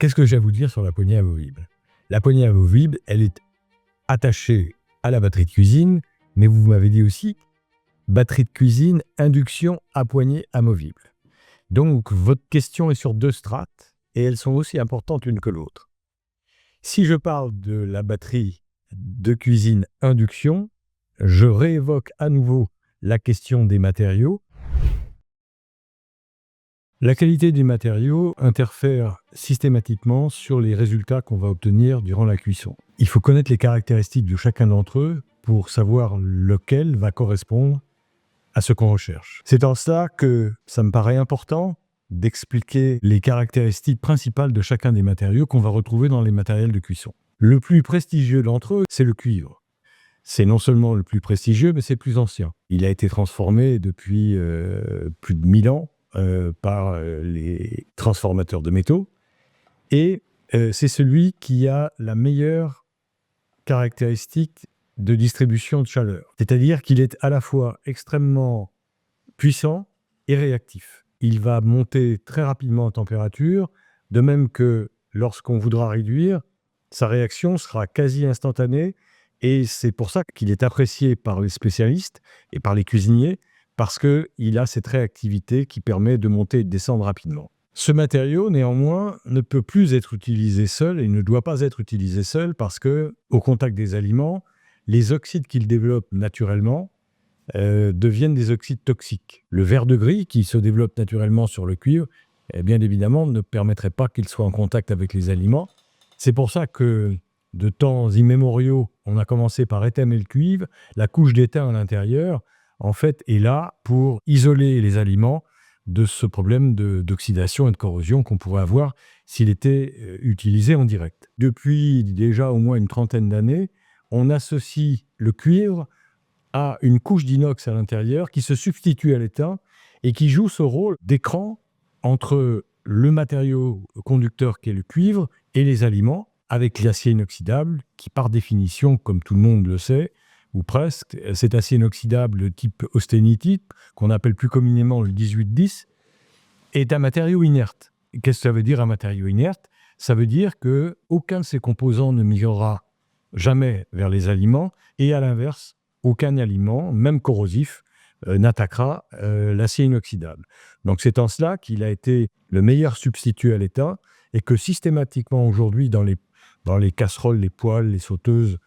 Qu'est-ce que j'ai à vous dire sur la poignée amovible? La poignée amovible, elle est attachée à la batterie de cuisine, mais vous m'avez dit aussi batterie de cuisine, induction à poignée amovible. Donc, votre question est sur 2 strates et elles sont aussi importantes l'une que l'autre. Si je parle de la batterie de cuisine induction, je réévoque à nouveau la question des matériaux. La qualité des matériaux interfère systématiquement sur les résultats qu'on va obtenir durant la cuisson. Il faut connaître les caractéristiques de chacun d'entre eux pour savoir lequel va correspondre à ce qu'on recherche. C'est en cela que ça me paraît important d'expliquer les caractéristiques principales de chacun des matériaux qu'on va retrouver dans les matériels de cuisson. Le plus prestigieux d'entre eux, c'est le cuivre. C'est non seulement le plus prestigieux, mais c'est le plus ancien. Il a été transformé depuis plus de 1000 ans par les transformateurs de métaux. Et c'est celui qui a la meilleure caractéristique de distribution de chaleur. C'est-à-dire qu'il est à la fois extrêmement puissant et réactif. Il va monter très rapidement en température, de même que lorsqu'on voudra réduire, sa réaction sera quasi instantanée, et c'est pour ça qu'il est apprécié par les spécialistes et par les cuisiniers, parce qu'il a cette réactivité qui permet de monter et de descendre rapidement. Ce matériau, néanmoins, ne peut plus être utilisé seul et ne doit pas être utilisé seul parce que, au contact des aliments, les oxydes qu'il développe naturellement deviennent des oxydes toxiques. Le vert de gris qui se développe naturellement sur le cuivre, bien évidemment, ne permettrait pas qu'il soit en contact avec les aliments. C'est pour ça que, de temps immémoriaux, on a commencé par étamer le cuivre. La couche d'étain à l'intérieur, en fait, est là pour isoler les aliments de ce problème d'oxydation et de corrosion qu'on pourrait avoir s'il était utilisé en direct. Depuis déjà au moins une trentaine d'années, on associe le cuivre à une couche d'inox à l'intérieur qui se substitue à l'étain et qui joue ce rôle d'écran entre le matériau conducteur qu'est le cuivre et les aliments, avec l'acier inoxydable qui, par définition, comme tout le monde le sait, ou presque, cet acier inoxydable de type austénitite, qu'on appelle plus communément le 1810, est un matériau inerte. Qu'est-ce que ça veut dire un matériau inerte? Ça veut dire qu'aucun de ses composants ne migrera jamais vers les aliments, et à l'inverse, aucun aliment, même corrosif, n'attaquera l'acier inoxydable. Donc c'est en cela qu'il a été le meilleur substitut à l'étain, et que systématiquement aujourd'hui, dans les casseroles, les poêles, les sauteuses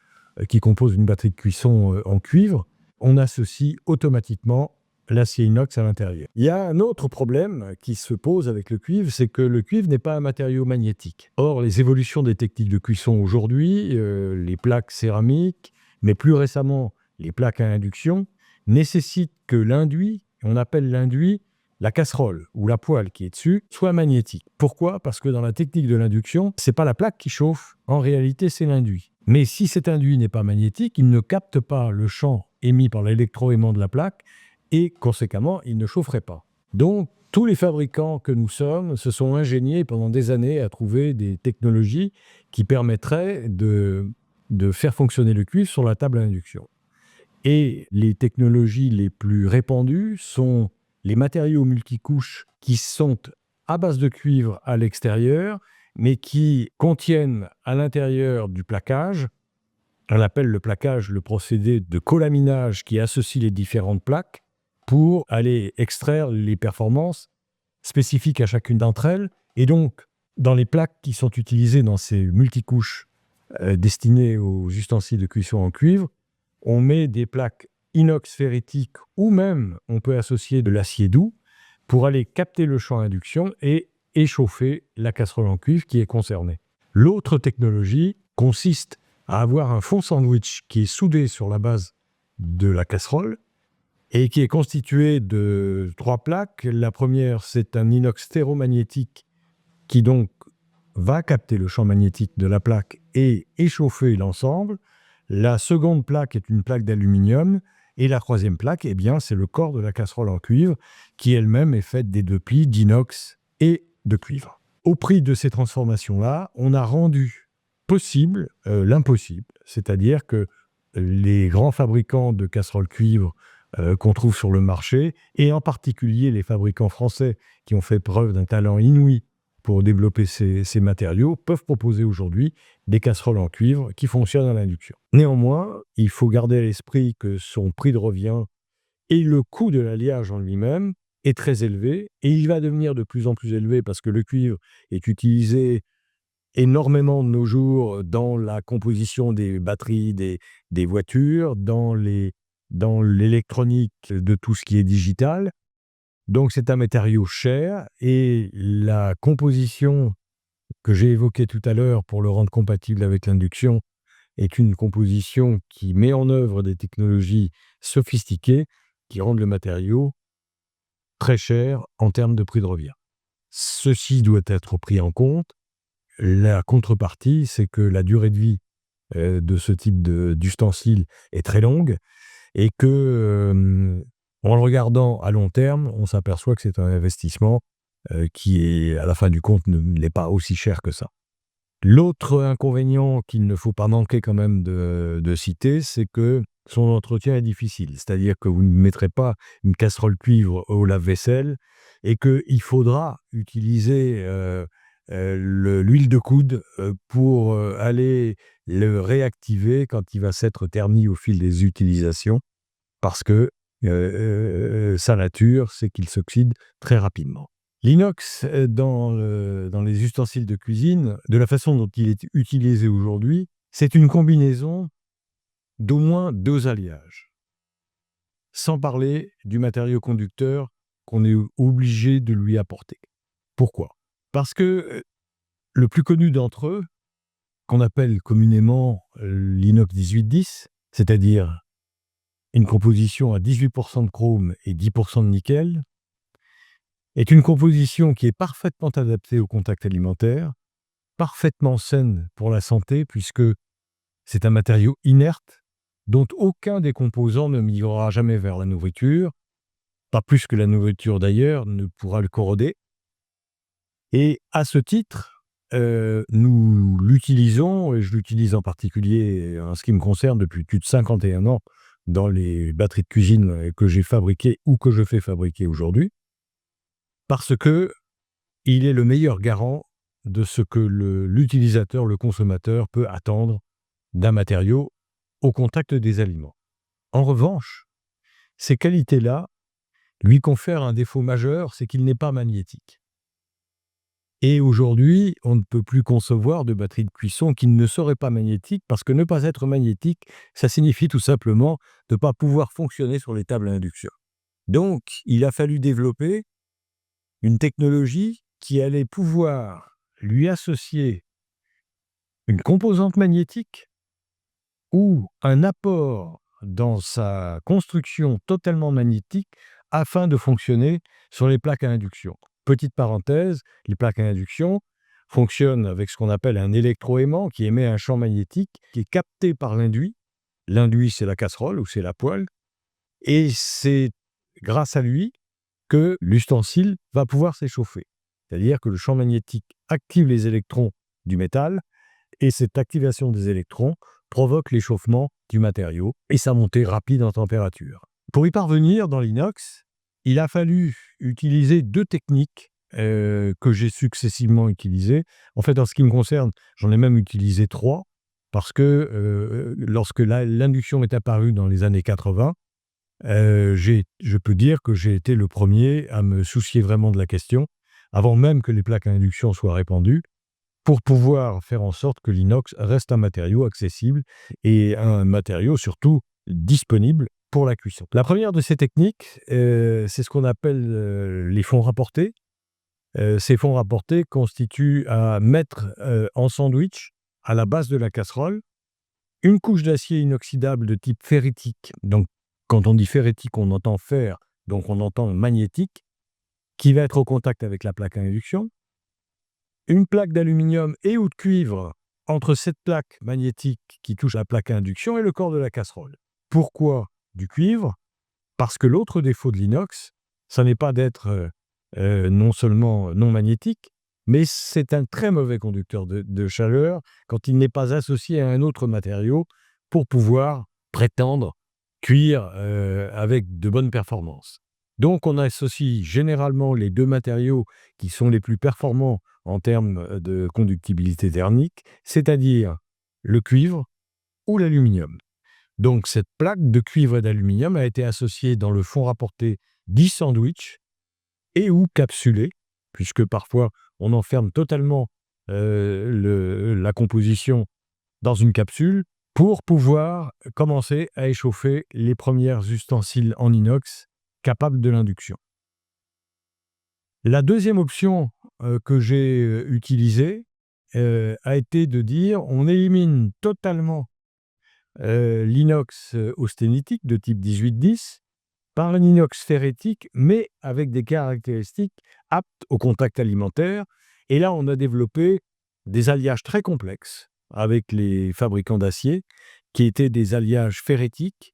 qui composent une batterie de cuisson en cuivre, on associe automatiquement l'acier inox à l'intérieur. Il y a un autre problème qui se pose avec le cuivre, c'est que le cuivre n'est pas un matériau magnétique. Or, les évolutions des techniques de cuisson aujourd'hui, les plaques céramiques, mais plus récemment les plaques à induction, nécessitent que l'induit, on appelle l'induit la casserole ou la poêle qui est dessus, soit magnétique. Pourquoi? Parce que dans la technique de l'induction, c'est pas la plaque qui chauffe, en réalité c'est l'induit. Mais si cet induit n'est pas magnétique, il ne capte pas le champ émis par l'électroaimant de la plaque et conséquemment, il ne chaufferait pas. Donc, tous les fabricants que nous sommes se sont ingéniés pendant des années à trouver des technologies qui permettraient de faire fonctionner le cuivre sur la table à induction. Et les technologies les plus répandues sont les matériaux multicouches qui sont à base de cuivre à l'extérieur, mais qui contiennent à l'intérieur du plaquage. On appelle le plaquage le procédé de colaminage qui associe les différentes plaques pour aller extraire les performances spécifiques à chacune d'entre elles. Et donc, dans les plaques qui sont utilisées dans ces multicouches destinées aux ustensiles de cuisson en cuivre, on met des plaques inox ferritiques ou même on peut associer de l'acier doux pour aller capter le champ induction et échauffer la casserole en cuivre qui est concernée. L'autre technologie consiste à avoir un fond sandwich qui est soudé sur la base de la casserole et qui est constitué de 3 plaques. La première, c'est un inox ferromagnétique qui donc va capter le champ magnétique de la plaque et échauffer l'ensemble. La seconde plaque est une plaque d'aluminium et la troisième plaque, eh bien, c'est le corps de la casserole en cuivre qui elle-même est faite des 2 plis d'inox et de cuivre. Au prix de ces transformations-là, on a rendu possible l'impossible, c'est-à-dire que les grands fabricants de casseroles cuivre qu'on trouve sur le marché, et en particulier les fabricants français qui ont fait preuve d'un talent inouï pour développer ces matériaux peuvent proposer aujourd'hui des casseroles en cuivre qui fonctionnent à l'induction. Néanmoins, il faut garder à l'esprit que son prix de revient et le coût de l'alliage en lui-même est très élevé, et il va devenir de plus en plus élevé parce que le cuivre est utilisé énormément de nos jours dans la composition des batteries des voitures, dans l'électronique de tout ce qui est digital. Donc c'est un matériau cher, et la composition que j'ai évoquée tout à l'heure pour le rendre compatible avec l'induction est une composition qui met en œuvre des technologies sophistiquées qui rendent le matériau très cher en termes de prix de revient. Ceci doit être pris en compte. La contrepartie, c'est que la durée de vie de ce type d'ustensile est très longue, et que, en le regardant à long terme, on s'aperçoit que c'est un investissement qui est, à la fin du compte, n'est pas aussi cher que ça. L'autre inconvénient qu'il ne faut pas manquer quand même de citer, c'est que son entretien est difficile. C'est-à-dire que vous ne mettrez pas une casserole cuivre au lave-vaisselle, et qu'il faudra utiliser l'huile de coude pour aller le réactiver quand il va s'être terni au fil des utilisations, parce que sa nature, c'est qu'il s'oxyde très rapidement. L'inox, dans les ustensiles de cuisine, de la façon dont il est utilisé aujourd'hui, c'est une combinaison d'au moins 2 alliages. Sans parler du matériau conducteur qu'on est obligé de lui apporter. Pourquoi? Parce que le plus connu d'entre eux, qu'on appelle communément l'inox 1810, c'est-à-dire une composition à 18% de chrome et 10% de nickel, est une composition qui est parfaitement adaptée au contact alimentaire, parfaitement saine pour la santé, puisque c'est un matériau inerte dont aucun des composants ne migrera jamais vers la nourriture, pas plus que la nourriture d'ailleurs ne pourra le corroder. Et à ce titre, nous l'utilisons, et je l'utilise en particulier en ce qui me concerne depuis plus de 51 ans dans les batteries de cuisine que j'ai fabriquées ou que je fais fabriquer aujourd'hui, parce que il est le meilleur garant de ce que l'utilisateur, le consommateur, peut attendre d'un matériau au contact des aliments. En revanche, ces qualités-là lui confèrent un défaut majeur, c'est qu'il n'est pas magnétique. Et aujourd'hui, on ne peut plus concevoir de batterie de cuisson qui ne serait pas magnétique, parce que ne pas être magnétique, ça signifie tout simplement de ne pas pouvoir fonctionner sur les tables à induction. Donc, il a fallu développer une technologie qui allait pouvoir lui associer une composante magnétique ou un apport dans sa construction totalement magnétique afin de fonctionner sur les plaques à induction. Petite parenthèse, les plaques à induction fonctionnent avec ce qu'on appelle un électroaimant qui émet un champ magnétique qui est capté par l'induit. L'induit, c'est la casserole ou c'est la poêle, et c'est grâce à lui que l'ustensile va pouvoir s'échauffer. C'est-à-dire que le champ magnétique active les électrons du métal, et cette activation des électrons provoque l'échauffement du matériau et sa montée rapide en température. Pour y parvenir dans l'inox, il a fallu utiliser 2 techniques que j'ai successivement utilisées. En fait, en ce qui me concerne, j'en ai même utilisé 3, parce que lorsque l'induction est apparue dans les années 80, je peux dire que j'ai été le premier à me soucier vraiment de la question, avant même que les plaques à induction soient répandues, pour pouvoir faire en sorte que l'inox reste un matériau accessible et un matériau surtout disponible pour la cuisson. La première de ces techniques, c'est ce qu'on appelle les fonds rapportés. Ces fonds rapportés constituent à mettre en sandwich, à la base de la casserole, une couche d'acier inoxydable de type ferritique. Donc, quand on dit ferritique, on entend fer, donc on entend magnétique, qui va être au contact avec la plaque à induction. Une plaque d'aluminium et ou de cuivre entre cette plaque magnétique qui touche la plaque à induction et le corps de la casserole. Pourquoi du cuivre? Parce que l'autre défaut de l'inox, ça n'est pas d'être non seulement non magnétique, mais c'est un très mauvais conducteur de chaleur quand il n'est pas associé à un autre matériau pour pouvoir prétendre cuire avec de bonnes performances. Donc on associe généralement les 2 matériaux qui sont les plus performants en termes de conductibilité thermique, c'est-à-dire le cuivre ou l'aluminium. Donc cette plaque de cuivre et d'aluminium a été associée dans le fond rapporté d'e-sandwich et ou capsulé, puisque parfois on enferme totalement la composition dans une capsule pour pouvoir commencer à échauffer les premiers ustensiles en inox capables de l'induction. La deuxième option que j'ai utilisée a été de dire on élimine totalement l'inox austénitique de type 1810 par un inox ferritique, mais avec des caractéristiques aptes au contact alimentaire. Et là, on a développé des alliages très complexes avec les fabricants d'acier, qui étaient des alliages ferritiques,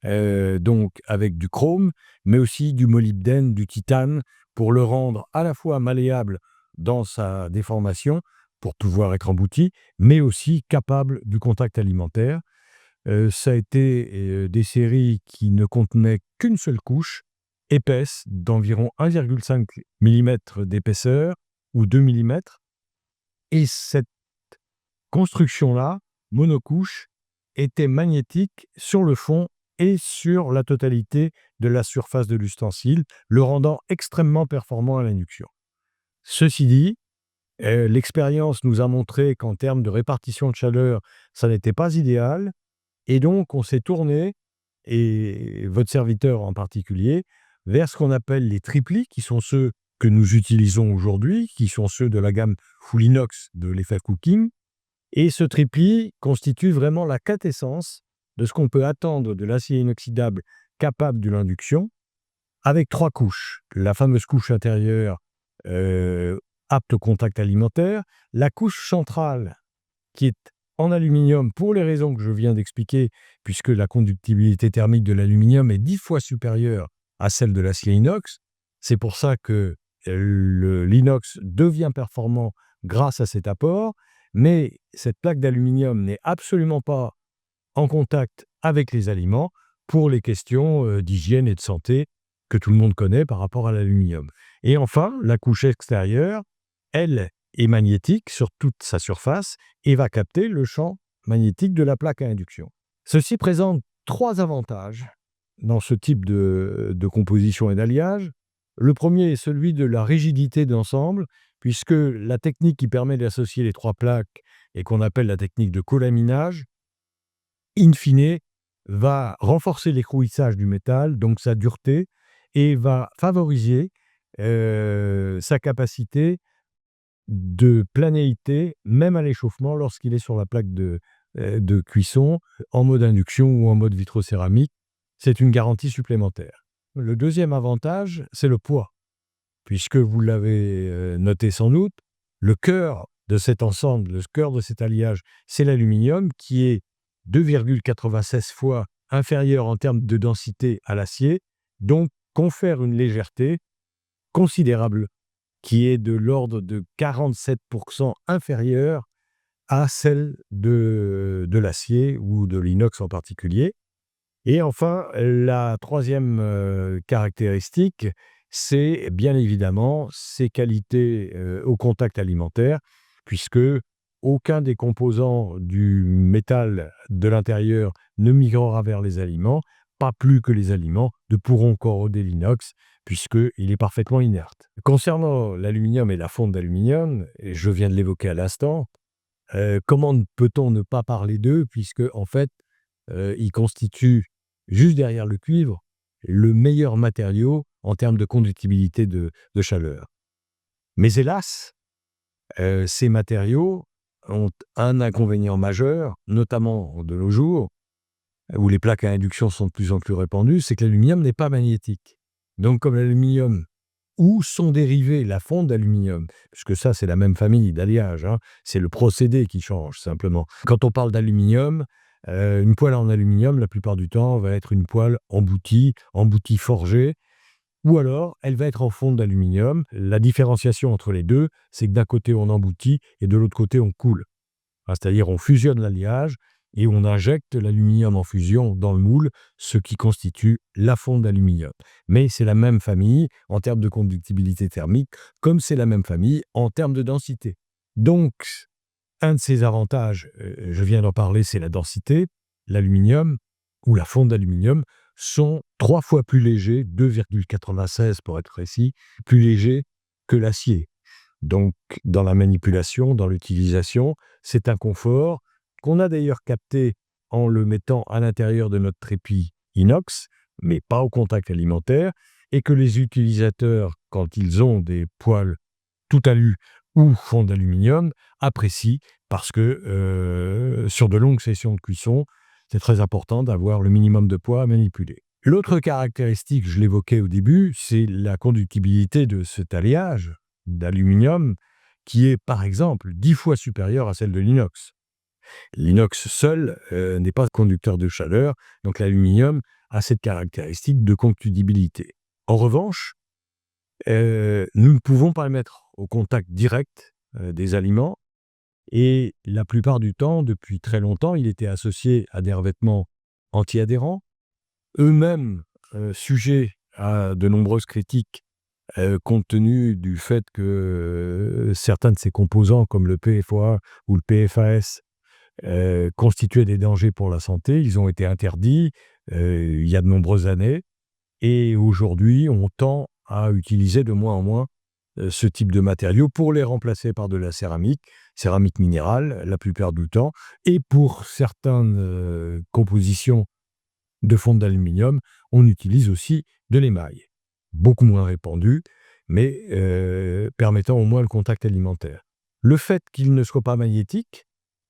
donc avec du chrome, mais aussi du molybdène, du titane, pour le rendre à la fois malléable dans sa déformation, pour pouvoir être embouti, mais aussi capable du contact alimentaire. Ça a été des séries qui ne contenaient qu'une seule couche, épaisse, d'environ 1,5 mm d'épaisseur, ou 2 mm. Et cette construction-là, monocouche, était magnétique sur le fond et sur la totalité de la surface de l'ustensile, le rendant extrêmement performant à l'induction. Ceci dit, l'expérience nous a montré qu'en termes de répartition de chaleur, ça n'était pas idéal. Et donc, on s'est tourné, et votre serviteur en particulier, vers ce qu'on appelle les triplis, qui sont ceux que nous utilisons aujourd'hui, qui sont ceux de la gamme Full Inox de l'effet cooking. Et ce tripli constitue vraiment la quintessence de ce qu'on peut attendre de l'acier inoxydable capable de l'induction, avec 3 couches. La fameuse couche intérieure apte au contact alimentaire, la couche centrale qui est en aluminium pour les raisons que je viens d'expliquer, puisque la conductibilité thermique de l'aluminium est 10 fois supérieure à celle de l'acier inox. C'est pour ça que l'inox devient performant grâce à cet apport, mais cette plaque d'aluminium n'est absolument pas en contact avec les aliments pour les questions d'hygiène et de santé que tout le monde connaît par rapport à l'aluminium. Et enfin, la couche extérieure, elle, est magnétique sur toute sa surface et va capter le champ magnétique de la plaque à induction. Ceci présente 3 avantages dans ce type de composition et d'alliage. Le premier est celui de la rigidité d'ensemble, puisque la technique qui permet d'associer les 3 plaques et qu'on appelle la technique de colaminage, in fine, va renforcer l'écrouissage du métal, donc sa dureté, et va favoriser sa capacité de planéité, même à l'échauffement, lorsqu'il est sur la plaque de cuisson, en mode induction ou en mode vitrocéramique. C'est une garantie supplémentaire. Le deuxième avantage, c'est le poids, puisque vous l'avez noté sans doute, le cœur de cet ensemble, le cœur de cet alliage, c'est l'aluminium, qui est 2,96 fois inférieur en termes de densité à l'acier, donc confère une légèreté considérable, qui est de l'ordre de 47% inférieure à celle de l'acier ou de l'inox en particulier. Et enfin, la troisième caractéristique, c'est bien évidemment ses qualités au contact alimentaire, puisque aucun des composants du métal de l'intérieur ne migrera vers les aliments, pas plus que les aliments ne pourront corroder l'inox, puisqu'il est parfaitement inerte. Concernant l'aluminium et la fonte d'aluminium, et je viens de l'évoquer à l'instant, comment peut-on ne pas parler d'eux, puisque en fait, ils constituent, juste derrière le cuivre, le meilleur matériau en termes de conductibilité de chaleur. Mais hélas, ces matériaux ont un inconvénient majeur, notamment de nos jours, où les plaques à induction sont de plus en plus répandues, c'est que l'aluminium n'est pas magnétique. Donc comme l'aluminium, ou son dérivé, la fonte d'aluminium, puisque ça c'est la même famille d'alliage, c'est le procédé qui change simplement. Quand on parle d'aluminium, une poêle en aluminium, la plupart du temps, va être une poêle emboutie forgée, ou alors elle va être en fonte d'aluminium. La différenciation entre les deux, c'est que d'un côté on emboutit et de l'autre côté on coule. C'est-à-dire on fusionne l'alliage et on injecte l'aluminium en fusion dans le moule, ce qui constitue la fonte d'aluminium. Mais c'est la même famille en termes de conductibilité thermique, comme c'est la même famille en termes de densité. Donc, un de ses avantages, je viens d'en parler, c'est la densité. L'aluminium ou la fonte d'aluminium sont 3 fois plus légers, 2,96 pour être précis, plus légers que l'acier. Donc, dans la manipulation, dans l'utilisation, c'est un confort qu'on a d'ailleurs capté en le mettant à l'intérieur de notre trépied inox, mais pas au contact alimentaire, et que les utilisateurs, quand ils ont des poêles tout alu ou fond d'aluminium, apprécient parce que sur de longues sessions de cuisson, c'est très important d'avoir le minimum de poids à manipuler. L'autre caractéristique, je l'évoquais au début, c'est la conductibilité de cet alliage d'aluminium qui est par exemple 10 fois supérieure à celle de l'inox. L'inox seul n'est pas conducteur de chaleur, donc l'aluminium a cette caractéristique de conductibilité. En revanche, nous ne pouvons pas le mettre au contact direct des aliments, et la plupart du temps, depuis très longtemps, il était associé à des revêtements anti-adhérents, eux-mêmes sujets à de nombreuses critiques compte tenu du fait que certains de ces composants, comme le PFOA ou le PFAS, constituaient des dangers pour la santé. Ils ont été interdits il y a de nombreuses années, et aujourd'hui, on tend à utiliser de moins en moins ce type de matériaux pour les remplacer par de la céramique minérale la plupart du temps, et pour certaines compositions de fonte d'aluminium, on utilise aussi de l'émail. Beaucoup moins répandu, mais permettant au moins le contact alimentaire. Le fait qu'il ne soit pas magnétique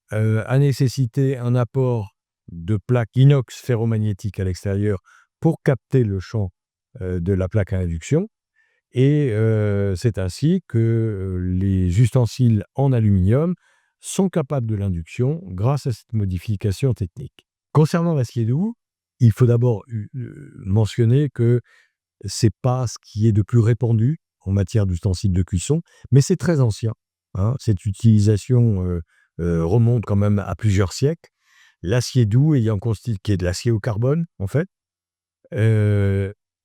a nécessité un apport de plaques inox ferromagnétiques à l'extérieur pour capter le champ de la plaque à induction, et c'est ainsi que les ustensiles en aluminium sont capables de l'induction grâce à cette modification technique. Concernant l'acier doux, il faut d'abord mentionner que c'est pas ce qui est de plus répandu en matière d'ustensiles de cuisson, mais c'est très ancien, hein. Cette utilisation remonte quand même à plusieurs siècles. L'acier doux qui est de l'acier au carbone, en fait,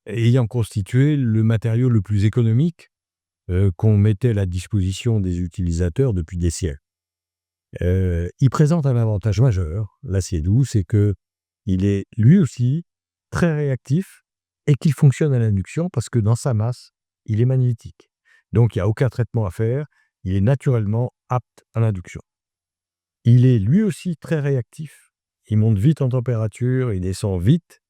ayant constitué le matériau le plus économique qu'on mettait à la disposition des utilisateurs depuis des siècles. Il présente un avantage majeur, l'acier doux, c'est qu'il est lui aussi très réactif et qu'il fonctionne à l'induction parce que dans sa masse, il est magnétique. Donc il n'y a aucun traitement à faire, il est naturellement apte à l'induction. Il est lui aussi très réactif, il monte vite en température, il descend vite.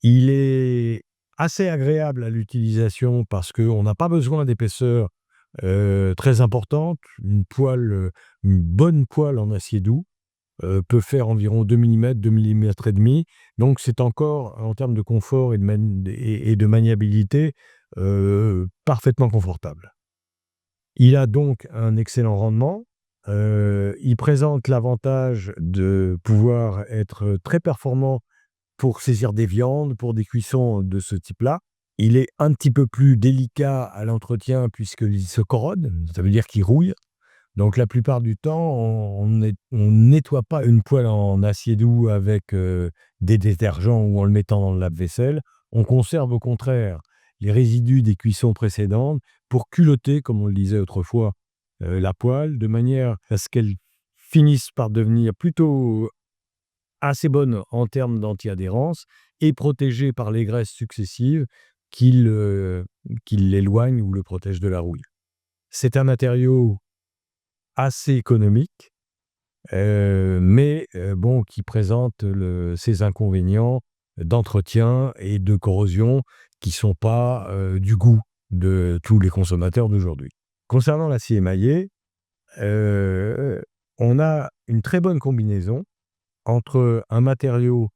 Il est assez agréable à l'utilisation parce qu'on n'a pas besoin d'épaisseur très importante. Une bonne poêle en acier doux peut faire environ 2 mm, 2 mm et demi. Donc c'est encore, en termes de confort et de maniabilité, parfaitement confortable. Il a donc un excellent rendement. Il présente l'avantage de pouvoir être très performant pour saisir des viandes, pour des cuissons de ce type-là. Il est un petit peu plus délicat à l'entretien puisqu'il se corrode, ça veut dire qu'il rouille. Donc la plupart du temps, on nettoie pas une poêle en acier doux avec des détergents ou en le mettant dans le lave-vaisselle. On conserve au contraire les résidus des cuissons précédentes pour culotter, comme on le disait autrefois, la poêle, de manière à ce qu'elle finisse par devenir plutôt assez bonne en termes d'anti-adhérence et protégée par les graisses successives qui l'éloignent ou le protègent de la rouille. C'est un matériau assez économique, mais bon, qui présente ses inconvénients d'entretien et de corrosion qui ne sont pas du goût de tous les consommateurs d'aujourd'hui. Concernant l'acier émaillé, on a une très bonne combinaison entre un matériau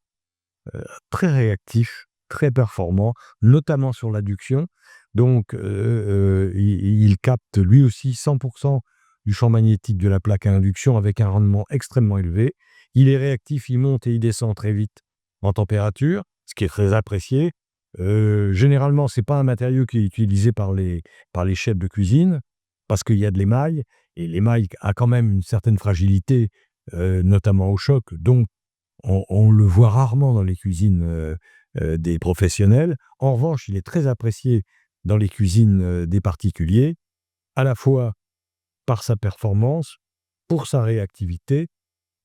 très réactif, très performant, notamment sur l'adduction. Donc, il capte lui aussi 100% du champ magnétique de la plaque à induction avec un rendement extrêmement élevé. Il est réactif, il monte et il descend très vite en température, ce qui est très apprécié. Généralement, ce n'est pas un matériau qui est utilisé par les chefs de cuisine parce qu'il y a de l'émail, et l'émail a quand même une certaine fragilité notamment au choc, donc on le voit rarement dans les cuisines des professionnels. En revanche, il est très apprécié dans les cuisines des particuliers, à la fois par sa performance, pour sa réactivité,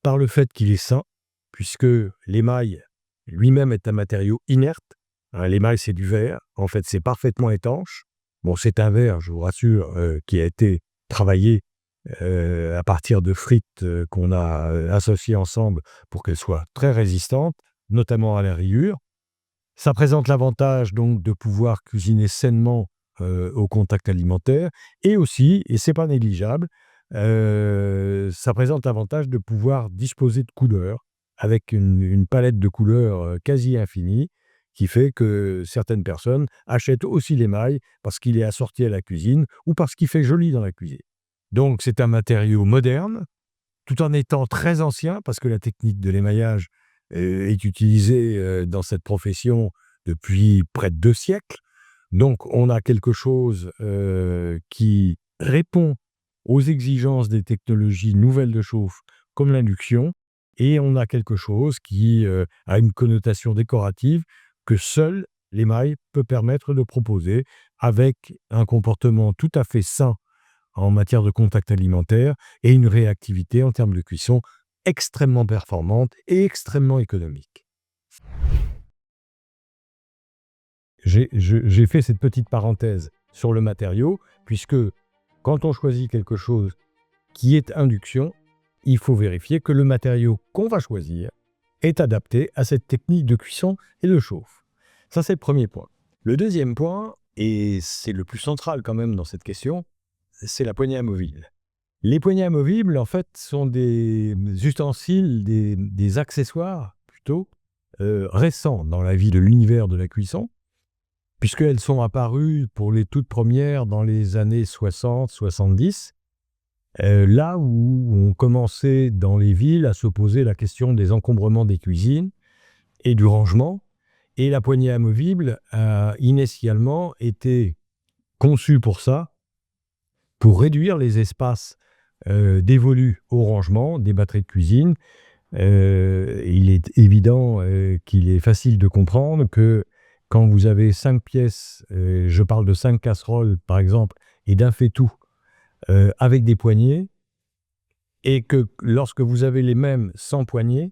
par le fait qu'il est sain, puisque l'émail lui-même est un matériau inerte. Hein, l'émail, c'est du verre. En fait, c'est parfaitement étanche. Bon, c'est un verre, je vous rassure, qui a été travaillé à partir de frites qu'on a associées ensemble pour qu'elles soient très résistantes, notamment à la rayure. Ça présente l'avantage donc de pouvoir cuisiner sainement au contact alimentaire et aussi, et c'est pas négligeable, ça présente l'avantage de pouvoir disposer de couleurs avec une palette de couleurs quasi infinie qui fait que certaines personnes achètent aussi l'émail parce qu'il est assorti à la cuisine ou parce qu'il fait joli dans la cuisine. Donc c'est un matériau moderne, tout en étant très ancien, parce que la technique de l'émaillage est utilisée dans cette profession depuis près de 2 siècles. Donc on a quelque chose qui répond aux exigences des technologies nouvelles de chauffe, comme l'induction, et on a quelque chose qui a une connotation décorative que seul l'émail peut permettre de proposer, avec un comportement tout à fait sain en matière de contact alimentaire et une réactivité en termes de cuisson extrêmement performante et extrêmement économique. J'ai fait cette petite parenthèse sur le matériau, puisque quand on choisit quelque chose qui est induction, il faut vérifier que le matériau qu'on va choisir est adapté à cette technique de cuisson et de chauffe. Ça, c'est le premier point. Le deuxième point, et c'est le plus central quand même dans cette question, c'est la poignée amovible. Les poignées amovibles, en fait, sont des ustensiles, des accessoires plutôt récents dans la vie de l'univers de la cuisson, puisqu'elles sont apparues pour les toutes premières dans les années 60-70, là où on commençait dans les villes à se poser la question des encombrements des cuisines et du rangement. Et la poignée amovible a initialement été conçue pour ça, pour réduire les espaces dévolus au rangement des batteries de cuisine. Il est évident qu'il est facile de comprendre que quand vous avez 5 pièces, je parle de 5 casseroles par exemple, et d'un faitout avec des poignées, et que lorsque vous avez les mêmes sans poignées,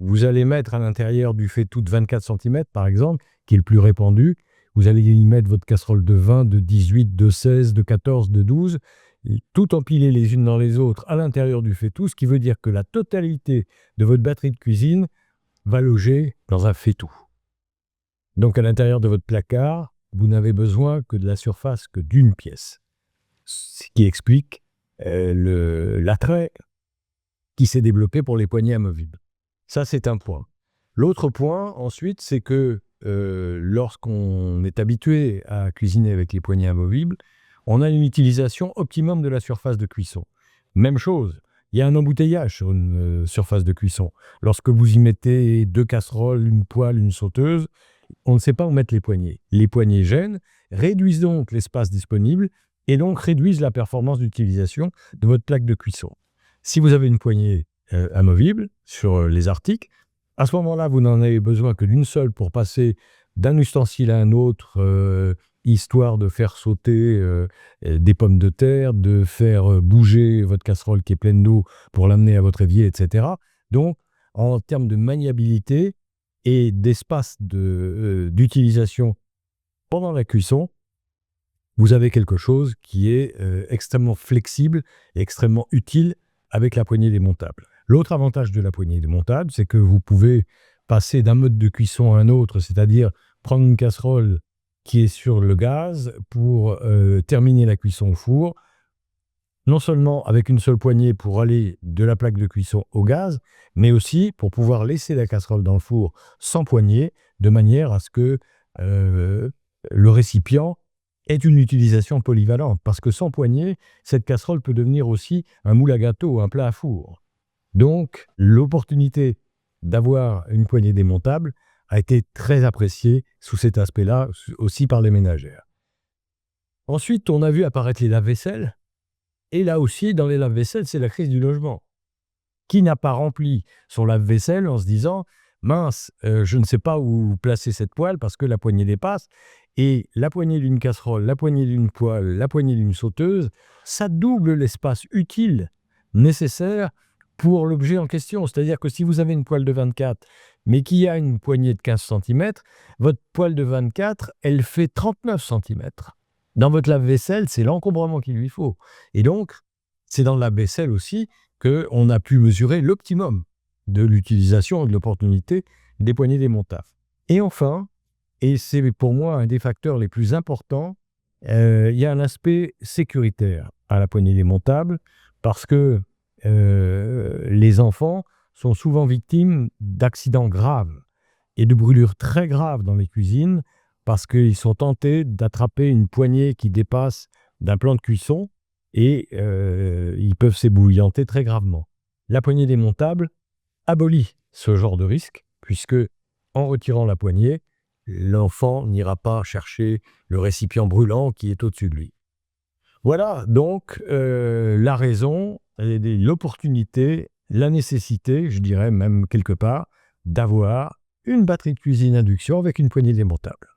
vous allez mettre à l'intérieur du faitout de 24 cm par exemple, qui est le plus répandu, vous allez y mettre votre casserole de 20, de 18, de 16, de 14, de 12, tout empilées les unes dans les autres à l'intérieur du faitout, ce qui veut dire que la totalité de votre batterie de cuisine va loger dans un faitout. Donc à l'intérieur de votre placard, vous n'avez besoin que de la surface que d'une pièce. Ce qui explique l'attrait qui s'est développé pour les poignées amovibles. Ça, c'est un point. L'autre point, ensuite, c'est que lorsqu'on est habitué à cuisiner avec les poignées amovibles, on a une utilisation optimum de la surface de cuisson. Même chose, il y a un embouteillage sur une surface de cuisson. Lorsque vous y mettez 2 casseroles, une poêle, une sauteuse, on ne sait pas où mettre les poignées. Les poignées gênent, réduisent donc l'espace disponible et donc réduisent la performance d'utilisation de votre plaque de cuisson. Si vous avez une poignée amovible sur les articles, à ce moment-là, vous n'en avez besoin que d'une seule pour passer d'un ustensile à un autre, histoire de faire sauter des pommes de terre, de faire bouger votre casserole qui est pleine d'eau pour l'amener à votre évier, etc. Donc, en termes de maniabilité et d'espace d'utilisation pendant la cuisson, vous avez quelque chose qui est extrêmement flexible et extrêmement utile avec la poignée démontable. L'autre avantage de la poignée démontable, c'est que vous pouvez passer d'un mode de cuisson à un autre, c'est-à-dire prendre une casserole qui est sur le gaz pour terminer la cuisson au four, non seulement avec une seule poignée pour aller de la plaque de cuisson au gaz, mais aussi pour pouvoir laisser la casserole dans le four sans poignée, de manière à ce que le récipient ait une utilisation polyvalente. Parce que sans poignée, cette casserole peut devenir aussi un moule à gâteau ou un plat à four. Donc, l'opportunité d'avoir une poignée démontable a été très appréciée sous cet aspect-là, aussi par les ménagères. Ensuite, on a vu apparaître les lave-vaisselle. Et là aussi, dans les lave-vaisselle, c'est la crise du logement. Qui n'a pas rempli son lave-vaisselle en se disant « Mince, je ne sais pas où placer cette poêle parce que la poignée dépasse ». Et la poignée d'une casserole, la poignée d'une poêle, la poignée d'une sauteuse, ça double l'espace utile nécessaire pour l'objet en question. C'est-à-dire que si vous avez une poêle de 24, mais qui a une poignée de 15 cm, votre poêle de 24, elle fait 39 cm. Dans votre lave-vaisselle, c'est l'encombrement qu'il lui faut. Et donc, c'est dans le lave-vaisselle aussi qu'on a pu mesurer l'optimum de l'utilisation et de l'opportunité des poignées démontables. Et enfin, et c'est pour moi un des facteurs les plus importants, il y a un aspect sécuritaire à la poignée démontable parce que les enfants sont souvent victimes d'accidents graves et de brûlures très graves dans les cuisines parce qu'ils sont tentés d'attraper une poignée qui dépasse d'un plan de cuisson et ils peuvent s'ébouillanter très gravement. La poignée démontable abolit ce genre de risque puisque en retirant la poignée, l'enfant n'ira pas chercher le récipient brûlant qui est au-dessus de lui. Voilà donc la raison, l'opportunité, la nécessité, je dirais même quelque part, d'avoir une batterie de cuisine induction avec une poignée démontable.